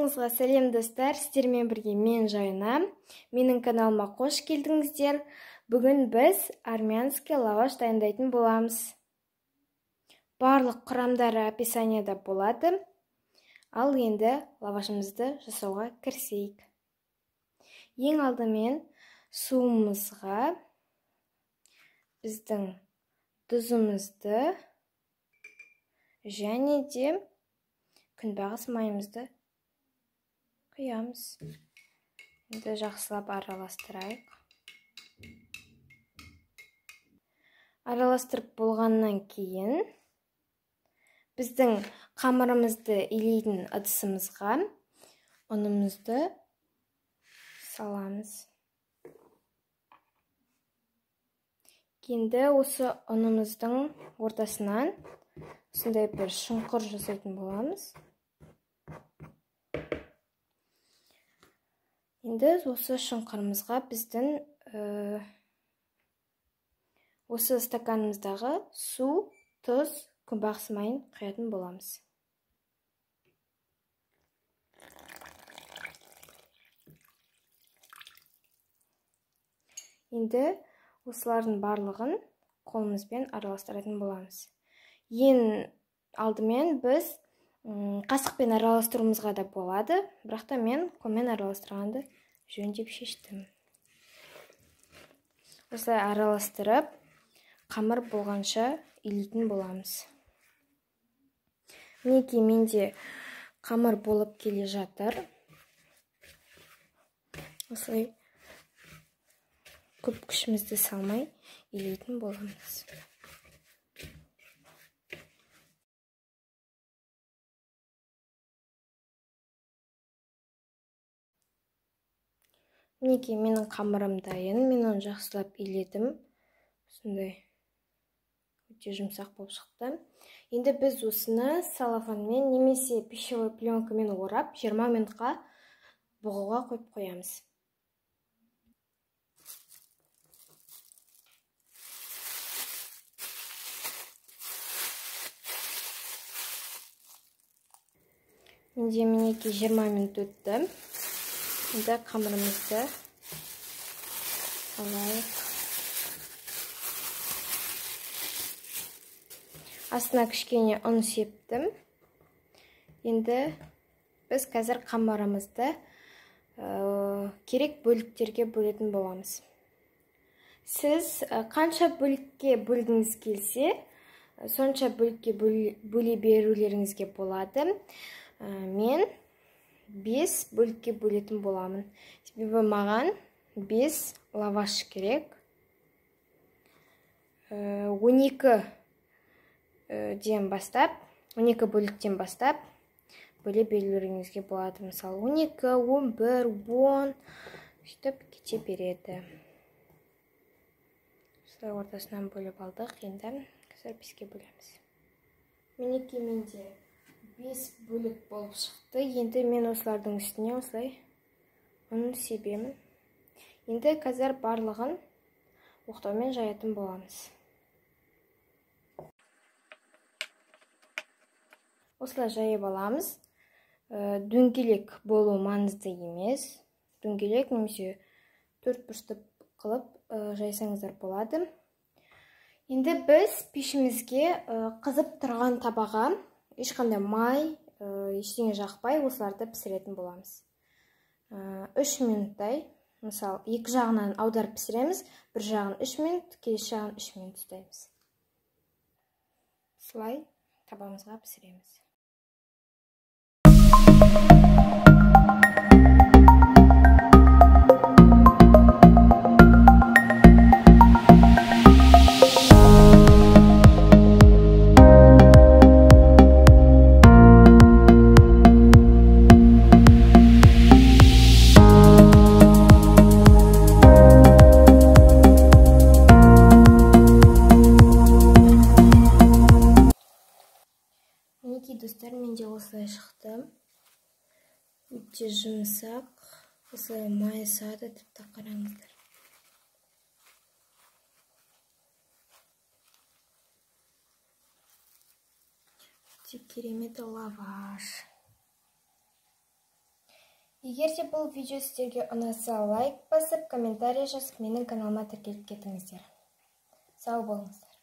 Баршаңызға сәлем достар, сіздермен бірге мен Жайна. Менің каналыма қош келдіңіздер. Бүгін біз армянский лаваш дайындайтын боламыз. Барлық құрамдары описанияда болады. Ал енді лавашымызды жасауға кірісейік. Ең алдымен суымызға біздің тұзымызды және де күнбағыс майымызды құямыз. Енді жақсылап араластырайық. Араластырып болғаннан кейін біздің қамырымызды илейтін ыдысымызға ұнымызды саламыз. Енді осы ұнымыздың ортасынан осындай бір шұңқыр жасайтын боламыз. Енді осы шұңқырымызға біздің осы стаканымыздағы су, тұз, күнбағыс майын құятын боламыз. Енді осылардың барлығын қолымызбен араластыратын боламыз. Ең алдымен біз қасықпен араластыруымызға да болады, бірақ та мен қолмен араластырғанды жөн деп шештім. Осылай араластырып, қамыр болғанша илейтін боламыз. Мінекей менде қамыр болып келе жатыр. Осылай көп күшімізді салмай илейтін боламыз. Мінекей менің қамырым дайын, мен оны жақсылап иледім. Осындай өте жұмсақ болып шықты. Енді біз осыны салафанмен немесе пищевой пленкамен орап 20 минутқа бұғуға қойып қоямыз. Менде мінекей 20 минут өтті. Енді қамырымызды салайық. Астына кішкене ұн септім. Енді біз қазір қамырымызды керек бөліктерге бөлетін боламыз. Сіз қанша бөлікке бөлгіңіз келсе, сонша бөлікке бөле берулеріңізге болады. Мен 5 бөлікке бөлетін боламын. Себебі маған 5 лаваш керек. 12 бөліктен бастап бөле берулеріңізге болады. Мысалы 12, 11, 10 сөйтіп кете береді. Осылай ортасынан бөліп алдық. Енді қазір 5-ке бөлеміз. Мінекей менде 5 бөлік болып шықты. Енді мен осылардың үстіне осылай ұн себемін. Енді қазір барлығын оқтаумен жаятын боламыз. Осылай жайып аламыз. Дөңгелек болу маңызды емес. Дөңгелек немесе төртбұрышты қылып жайсаңыздар болады. Енді біз пешімізге қызып тұрған табаға ешқандай май, ештеңе жақпай осыларды пісіретін боламыз. 3 минуттай, мысалы, екі жағынан аударып пісіреміз, бір жағын 3 минут, келесі жағын 3 минут ұстаймыз. Осылай табамызға пісіреміз. Мінекей достар, менде осылай шықты. Өте жұмсақ, осылай майы сады, тіпті қараңыздар. Өте керемет лаваш. Егер де бұл видео сіздерге ұнаса, лайк басып, комментарий жазып, менің каналыма тіркеліп кетіңіздер. Сау болыңыздар.